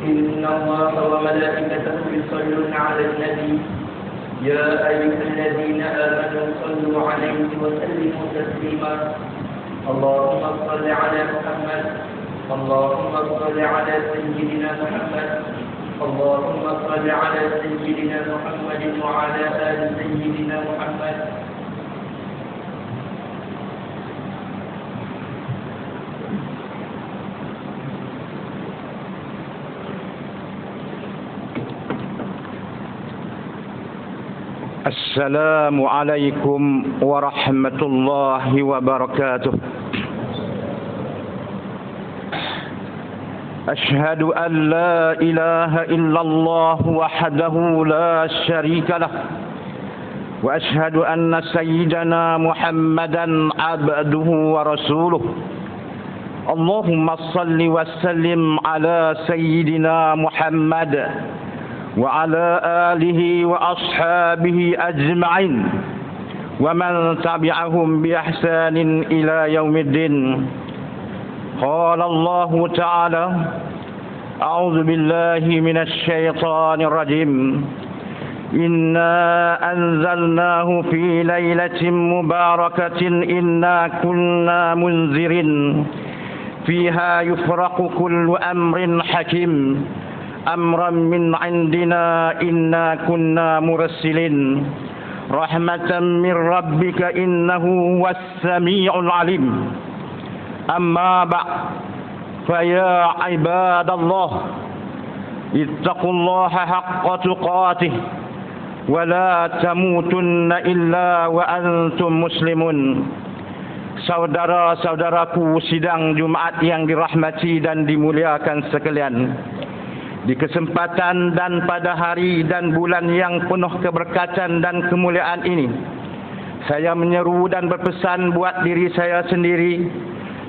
إن الله وملائكته يصلون على النبي يا أيها الذين آمنوا صلوا عليه وسلموا تسليما اللهم صل على محمد اللهم صل على سيدنا محمد اللهم صل على سيدنا محمد وعلى آل سيدنا محمد. Assalamualaikum warahmatullahi wabarakatuh. Ashhadu an la ilaha illallah wahdahu la syarika lah wa ashhadu anna sayyidana Muhammadan abduhu wa rasuluh. Allahumma salli wa sallim ala sayyidina Muhammad وعلى آله وأصحابه أجمعين ومن تبعهم بإحسان إلى يوم الدين. قال الله تعالى أعوذ بالله من الشيطان الرجيم إنا أنزلناه في ليلة مباركة إنا كنا منذرين فيها يفرق كل أمر حكيم أمرا من عندنا إنا كنا مرسلين رحمة من ربك إنه هو السميع العليم. أما بعد فيا عباد الله اتقوا الله حق تقاته ولا تموتن إلا وأنتم مسلمون. Saudara-saudaraku sidang Jumaat yang dirahmati dan dimuliakan sekalian, di kesempatan dan pada hari dan bulan yang penuh keberkatan dan kemuliaan ini, saya menyeru dan berpesan buat diri saya sendiri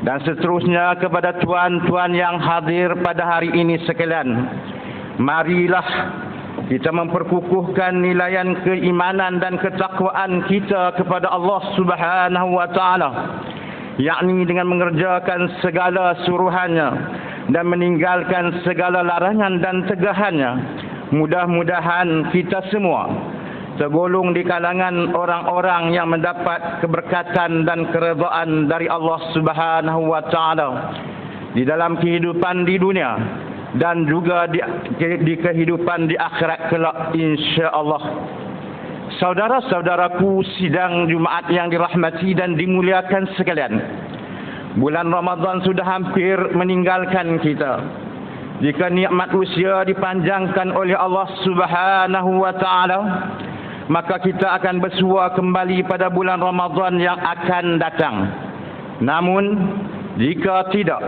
dan seterusnya kepada tuan-tuan yang hadir pada hari ini sekalian. Marilah kita memperkukuhkan nilaian keimanan dan ketakwaan kita kepada Allah Subhanahu wa taala, yakni dengan mengerjakan segala suruhannya dan meninggalkan segala larangan dan tegahannya. Mudah-mudahan kita semua tergolong di kalangan orang-orang yang mendapat keberkatan dan keredaan dari Allah Subhanahu wa taala di dalam kehidupan di dunia dan juga di kehidupan di akhirat kelak insya-Allah. Saudara-saudaraku sidang Jumaat yang dirahmati dan dimuliakan sekalian, bulan Ramadan sudah hampir meninggalkan kita. Jika nikmat usia dipanjangkan oleh Allah Subhanahu wa taala, maka kita akan bersua kembali pada bulan Ramadan yang akan datang. Namun jika tidak,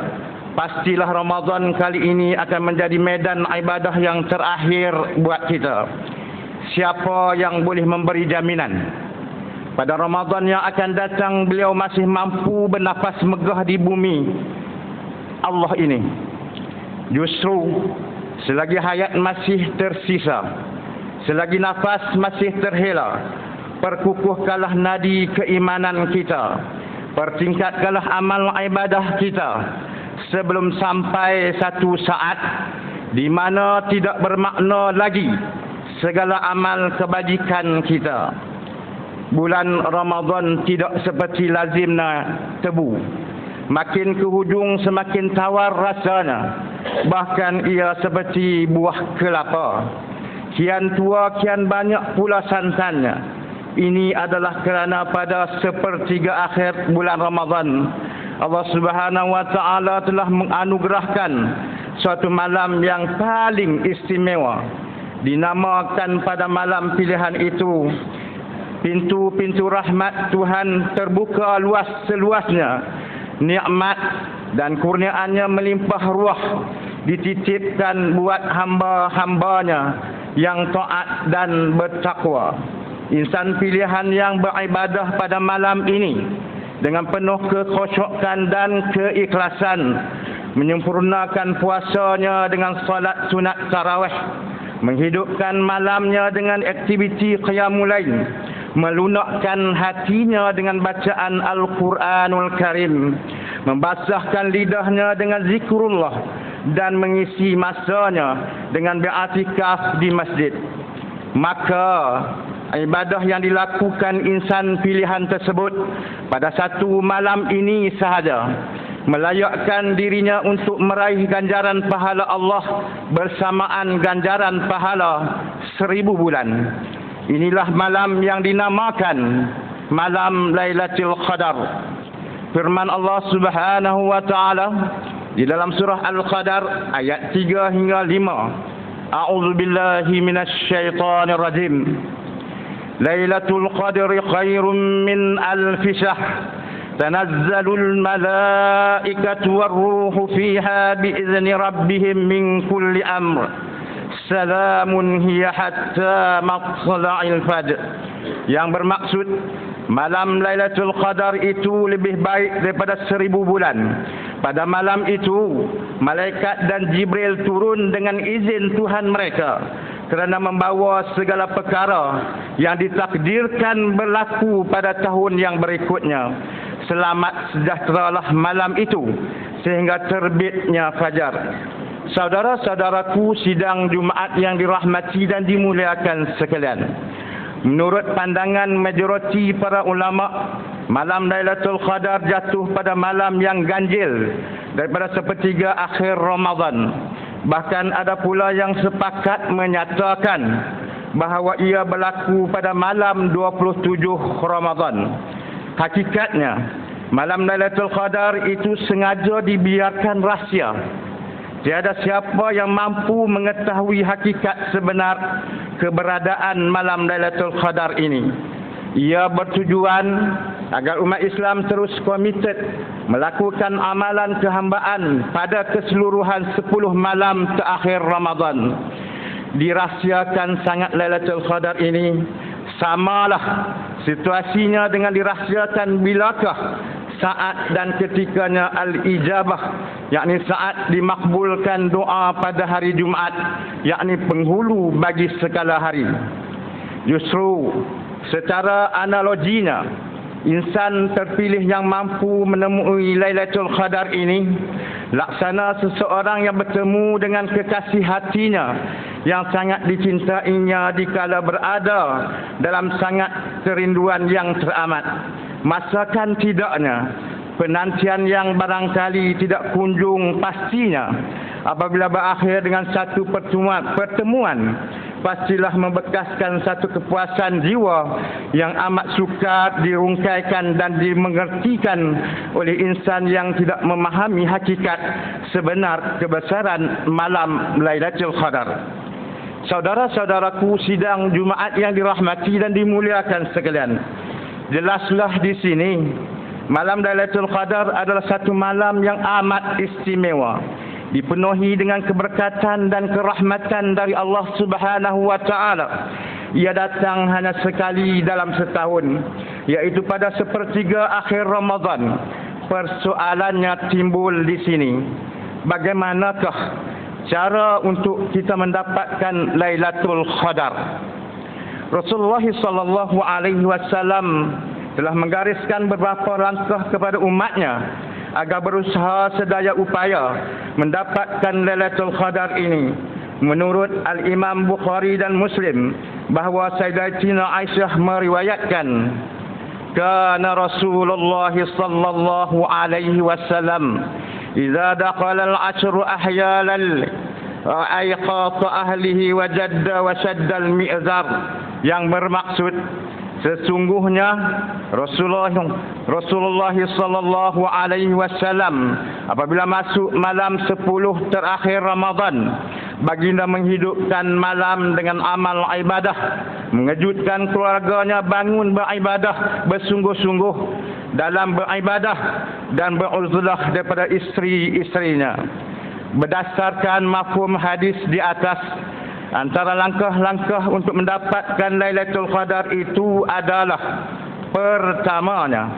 pastilah Ramadan kali ini akan menjadi medan ibadah yang terakhir buat kita. Siapa yang boleh memberi jaminan pada Ramadan yang akan datang beliau masih mampu bernafas megah di bumi Allah ini? Justru selagi hayat masih tersisa, selagi nafas masih terhela, perkukuhkanlah nadi keimanan kita, pertingkatkanlah amal ibadah kita, sebelum sampai satu saat di mana tidak bermakna lagi segala amal kebajikan kita. Bulan Ramadan tidak seperti lazimnya tebu. Makin ke hujung semakin tawar rasanya. Bahkan ia seperti buah kelapa. Kian tua kian banyak pula santannya. Ini adalah kerana pada sepertiga akhir bulan Ramadan, Allah Subhanahu wa taala telah menganugerahkan suatu malam yang paling istimewa. Dinamakan pada malam pilihan itu, pintu-pintu rahmat Tuhan terbuka luas seluasnya. Nikmat dan kurniaannya melimpah ruah dititipkan buat hamba-hambanya yang taat dan bertakwa. Insan pilihan yang beribadah pada malam ini dengan penuh kekhusyukan dan keikhlasan, menyempurnakan puasanya dengan salat sunat tarawih, menghidupkan malamnya dengan aktiviti qiyamul lail, melunakkan hatinya dengan bacaan Al-Quranul Karim, membasahkan lidahnya dengan zikrullah, dan mengisi masanya dengan beriktikaf di masjid. Maka ibadah yang dilakukan insan pilihan tersebut pada satu malam ini sahaja melayakkan dirinya untuk meraih ganjaran pahala Allah bersamaan ganjaran pahala 1000 bulan. Inilah malam yang dinamakan malam Lailatul Qadar. Firman Allah Subhanahu wa taala di dalam surah Al-Qadar ayat 3 hingga 5. A'udzu billahi minasy syaithanir rajim. Lailatul Qadri khairum min alf syahr. Tanazzalul malaikatu war-ruhu fiha bi'izni rabbihim min kulli amr. Salamun hiya hatta matla'il fajr. Yang bermaksud malam Lailatul Qadar itu lebih baik daripada 1000 bulan. Pada malam itu malaikat dan Jibril turun dengan izin Tuhan mereka kerana membawa segala perkara yang ditakdirkan berlaku pada tahun yang berikutnya. Selamat sejahteralah malam itu sehingga terbitnya fajar. Saudara-saudaraku sidang Jumaat yang dirahmati dan dimuliakan sekalian. Menurut pandangan majoriti para ulama, malam Lailatul Qadar jatuh pada malam yang ganjil daripada sepertiga akhir Ramadan. Bahkan ada pula yang sepakat menyatakan bahawa ia berlaku pada malam 27 Ramadan. Hakikatnya, malam Lailatul Qadar itu sengaja dibiarkan rahsia. Tiada siapa yang mampu mengetahui hakikat sebenar keberadaan malam Lailatul Qadar ini. Ia bertujuan agar umat Islam terus komited melakukan amalan kehambaan pada keseluruhan 10 malam terakhir Ramadan. Dirahsiakan sangat Lailatul Qadar ini, samalah situasinya dengan dirahsiakan bilakah saat dan ketikanya al-ijabah, yakni saat dimakbulkan doa pada hari Jumaat, yakni penghulu bagi segala hari. Justru secara analoginya, insan terpilih yang mampu menemui Lailatul Qadar ini laksana seseorang yang bertemu dengan kekasih hatinya yang sangat dicintainya dikala berada dalam sangat kerinduan yang teramat. Masakan tidaknya penantian yang barangkali tidak kunjung pastinya apabila berakhir dengan satu pertemuan pastilah membekaskan satu kepuasan jiwa yang amat sukar dirungkaikan dan dimengertikan oleh insan yang tidak memahami hakikat sebenar kebesaran malam Lailatul Qadar. Saudara-saudaraku sidang Jumaat yang dirahmati dan dimuliakan sekalian, jelaslah di sini malam Lailatul Qadar adalah satu malam yang amat istimewa, dipenuhi dengan keberkatan dan kerahmatan dari Allah Subhanahu wa taala. Ia datang hanya sekali dalam setahun, yaitu pada sepertiga akhir Ramadan. Persoalannya timbul di sini, bagaimanakah cara untuk kita mendapatkan Lailatul Qadar? Rasulullah sallallahu alaihi wasallam telah menggariskan beberapa langkah kepada umatnya agar berusaha sedaya upaya mendapatkan Lailatul Qadar ini. Menurut Al-Imam Bukhari dan Muslim bahawa Sayyidatina Aisyah meriwayatkan, kana Rasulullah sallallahu alaihi wasallam idza daqala al-ashru ahyalal ayqata ahlihi wa jadda wa shadda al-mi'zar, yang bermaksud sesungguhnya Rasulullah sallallahu alaihi wasallam apabila masuk malam 10 terakhir Ramadan, baginda menghidupkan malam dengan amal ibadah, mengejutkan keluarganya bangun beribadah bersungguh-sungguh dalam beribadah dan beruzlah daripada isteri-isterinya. Berdasarkan mafhum hadis di atas, antara langkah-langkah untuk mendapatkan Lailatul Qadar itu adalah, pertamanya,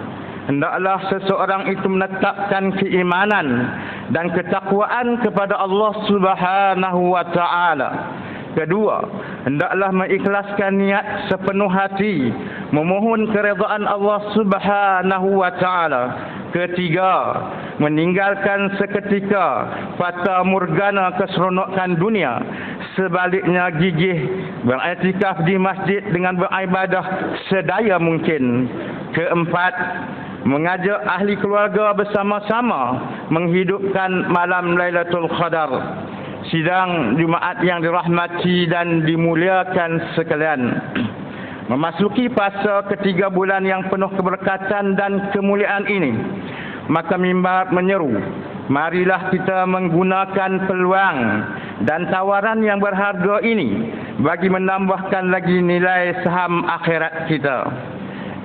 hendaklah seseorang itu menetapkan keimanan dan ketakwaan kepada Allah Subhanahu wa taala. Kedua, hendaklah mengikhlaskan niat sepenuh hati memohon keredaan Allah Subhanahu wa taala. Ketiga, meninggalkan seketika fata morgana keseronokan dunia. Sebaliknya gigih beriktikaf di masjid dengan beribadah sedaya mungkin. Keempat, mengajak ahli keluarga bersama-sama menghidupkan malam Lailatul Qadar. Sidang Jumaat yang dirahmati dan dimuliakan sekalian, memasuki fasa ketiga bulan yang penuh keberkatan dan kemuliaan ini, maka mimbar menyeru, marilah kita menggunakan peluang dan tawaran yang berharga ini bagi menambahkan lagi nilai saham akhirat kita.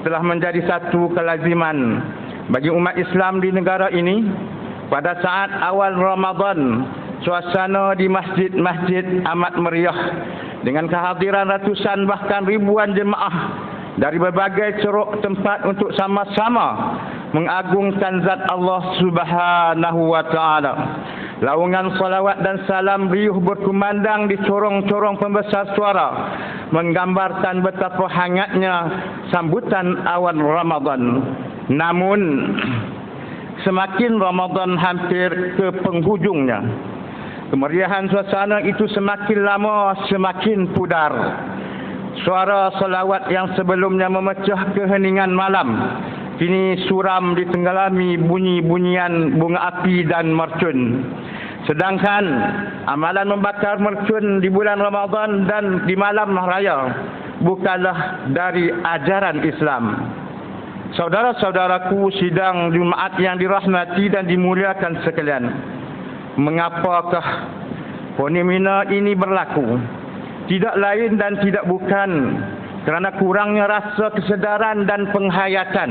Telah menjadi satu kelaziman bagi umat Islam di negara ini pada saat awal Ramadan, suasana di masjid-masjid amat meriah dengan kehadiran ratusan bahkan ribuan jemaah dari berbagai ceruk tempat untuk sama-sama mengagungkan zat Allah Subhanahu wa taala. Laungan salawat dan salam riuh berkumandang di corong-corong pembesar suara, menggambarkan betapa hangatnya sambutan awal Ramadan. Namun semakin Ramadan hampir ke penghujungnya, kemeriahan suasana itu semakin lama semakin pudar. Suara salawat yang sebelumnya memecah keheningan malam kini suram ditenggelami bunyi-bunyian bunga api dan mercun. Sedangkan amalan membakar mercun di bulan Ramadan dan di malam raya bukanlah dari ajaran Islam. Saudara-saudaraku sidang Jumaat yang dirahmati dan dimuliakan sekalian, mengapakah fenomena ini berlaku? Tidak lain dan tidak bukan kerana kurangnya rasa kesedaran dan penghayatan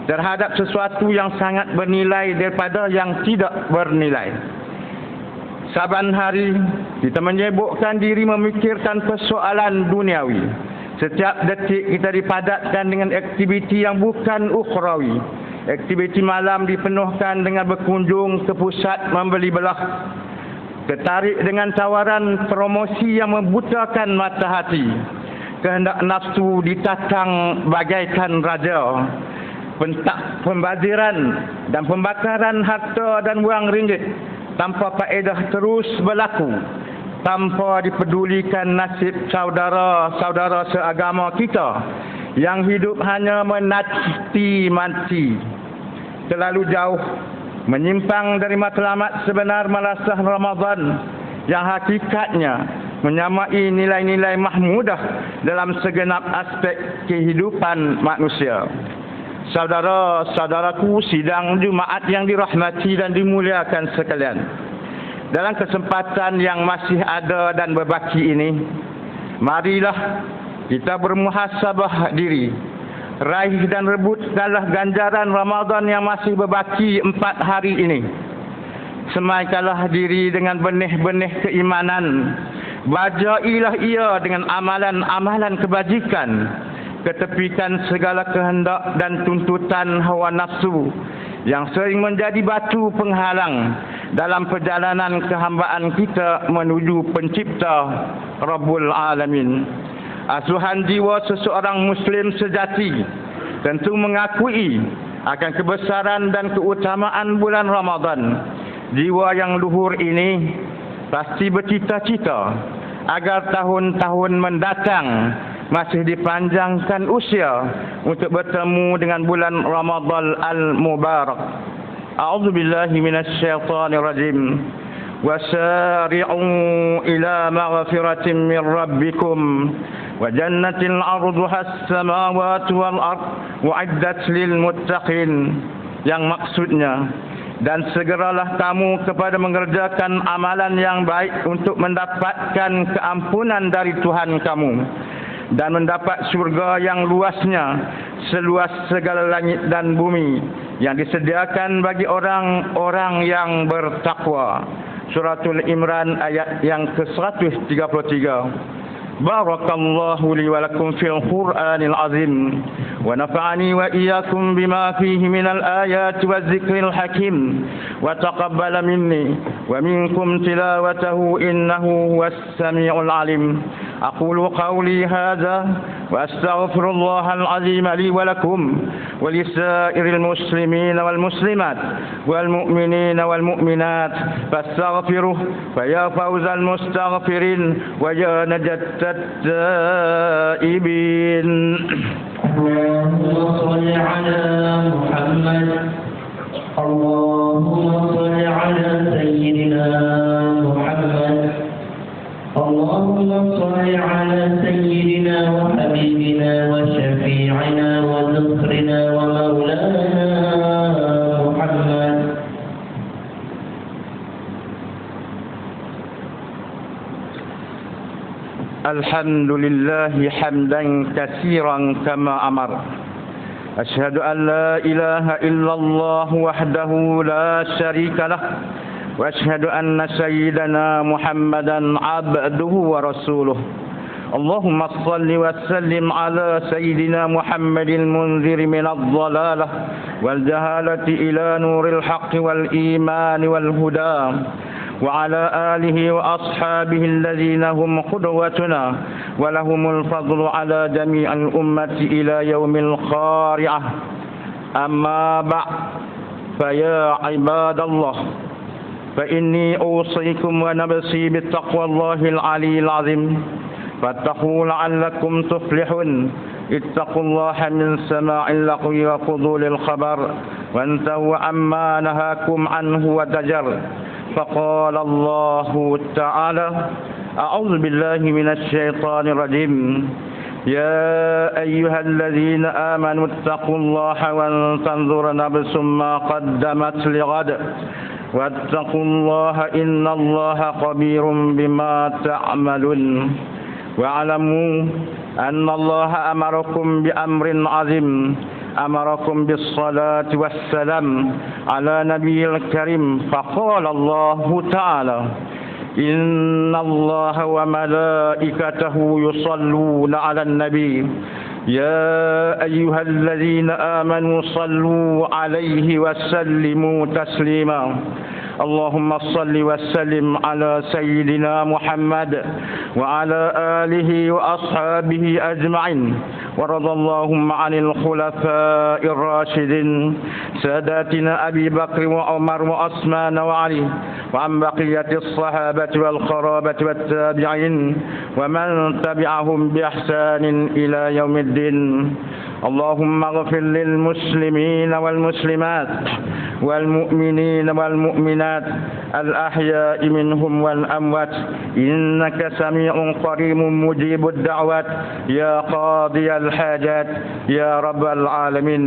terhadap sesuatu yang sangat bernilai daripada yang tidak bernilai. Saban hari kita menyibukkan diri memikirkan persoalan duniawi. Setiap detik kita dipadatkan dengan aktiviti yang bukan ukhrawi. Aktiviti malam dipenuhkan dengan berkunjung ke pusat membeli belah, tertarik dengan tawaran promosi yang membutakan mata hati. Kehendak nafsu ditatang bagaikan raja. Pembaziran dan pembakaran harta dan wang ringgit tanpa faedah terus berlaku, tanpa dipedulikan nasib saudara-saudara seagama kita yang hidup hanya menanti mati. Terlalu jauh menyimpang dari matlamat sebenar malasah Ramadan yang hakikatnya menyamai nilai-nilai mahmudah dalam segenap aspek kehidupan manusia. Saudara-saudaraku sidang Jumaat yang dirahmati dan dimuliakan sekalian, dalam kesempatan yang masih ada dan berbaki ini, marilah kita bermuhasabah diri, raih dan rebutkanlah ganjaran Ramadan yang masih berbaki 4 hari ini. Semaikanlah diri dengan benih-benih keimanan, bajailah ia dengan amalan-amalan kebajikan, ketepikan segala kehendak dan tuntutan hawa nafsu yang sering menjadi batu penghalang dalam perjalanan kehambaan kita menuju pencipta Rabbul Alamin. Asuhan jiwa seseorang Muslim sejati tentu mengakui akan kebesaran dan keutamaan bulan Ramadan. Jiwa yang luhur ini pasti bercita-cita agar tahun-tahun mendatang masih dipanjangkan usia untuk bertemu dengan bulan Ramadan al-Mubarak. A'udzu billahi minasyaitonir rajim. Wasari'u ila maghfiratin min rabbikum wa jannatin 'arduha as-samawati wal ard wa'iddat lil muttaqin. Yang maksudnya, dan segeralah kamu kepada mengerjakan amalan yang baik untuk mendapatkan keampunan dari Tuhan kamu dan mendapat surga yang luasnya seluas segala langit dan bumi yang disediakan bagi orang-orang yang bertakwa. Suratul Imran ayat yang ke-133. Barakallahu li wa lakum fil Qur'anil azim wa nafa'ani wa iyyakum bima fihi minal ayati waz zikril hakim wa taqabbala minni wa minkum tilawatahu innahu huwas samiul alim. أقول قولي هذا وأستغفر الله العظيم لي ولكم ولسائر المسلمين والمسلمات والمؤمنين والمؤمنات فاستغفروه فيا فوز المستغفرين ويا نجاة التائبين. اللهم صل على محمد. اللهم صل على سيدنا محمد. اللهم صل على سيدنا وحبيبنا وشفيعنا وذكرنا ومولانا محمد. الحمد لله حمدا كثيرا كما أمر. أشهد أن لا إله إلا الله وحده لا شريك له وأشهد أن سيدنا محمدا عبده ورسوله. اللهم صل وسلم على سيدنا محمد المنذر من الضلالة والجهالة إلى نور الحق والإيمان والهدى وعلى آله وأصحابه الذين هم قدوتنا ولهم الفضل على جميع الأمة إلى يوم القارعة. أما بعد فيا عباد الله فإني أوصيكم ونفسي بتقوى الله العلي العظيم فاتقوا لعلكم تفلحون. اتقوا الله من سماع اللغو وفضول الخبر وانتهوا عما نهاكم عنه وزجر. فقال الله تعالى أعوذ بالله من الشيطان الرجيم يا أيها الذين آمنوا اتقوا الله ولتنظر نفس ما قدمت لغد واتقوا الله إن الله خبير بما تعملون. واعلموا أن الله أمركم بأمر عظيم أمركم بالصلاة والسلام على نبي الكريم فقال الله تعالى إن الله وملائكته يصلون على النبي يا أيها الذين آمنوا صلوا عليه وسلموا تسليما. اللهم صل وسلم على سيدنا محمد وعلى آله وأصحابه أجمعين. ورضى اللهم عن الخلفاء الراشدين ساداتنا أبي بكر وعمر وعثمان وعلي وعن بقية الصحابة والقرابة والتابعين ومن تبعهم بإحسان إلى يوم الدين. اللهم اغفر للمسلمين والمسلمات والمؤمنين والمؤمنات الأحياء منهم والأموات إنك سميع قريب مجيب الدعوات يا قاضي الحاجات يا رب العالمين.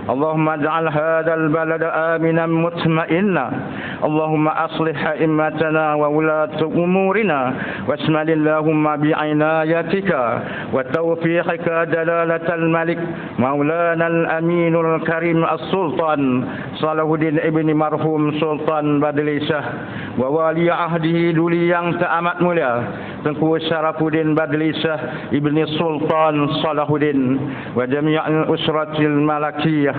اللهم اجعل هذا البلد آمنا مطمئنا. اللهم أصلح أئمتنا وولاة أمورنا واشمل اللهم بعنايتك وتوفيقك جلالة الملك مولانا الأمين الكريم السلطان صلاح الدين ابن مرحوم سلطان Badli Shah ووالي عهده duli yang teramat mulia Tengku Syarafuddin Badli Shah ibni Sultan Salahuddin wa jami'al usratil malakiyah.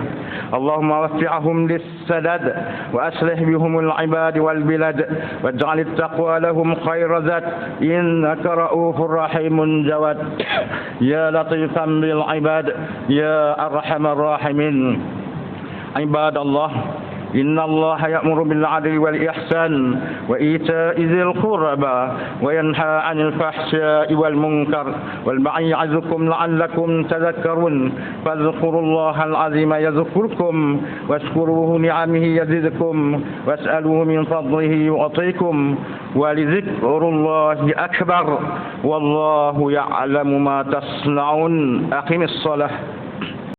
Allahumma waffi'ahum lis-sadad wa aslih bihumul ibad wal bilad waj'al at-taqwa lahum khayra zat innaka ra'ufur rahimun jawad ya latifan bil ibad ya arhamar rahimin. Ibadallah إن الله يأمر بالعدل والإحسان وإيتاء ذي القربى وينهى عن الفحشاء والمنكر والبغي يعظكم لعلكم تذكرون فاذكروا الله العظيم يذكركم واشكروه نعمه يزدكم واسألوه من فضله يعطيكم ولذكر الله أكبر والله يعلم ما تصنعون. أقم الصلاة.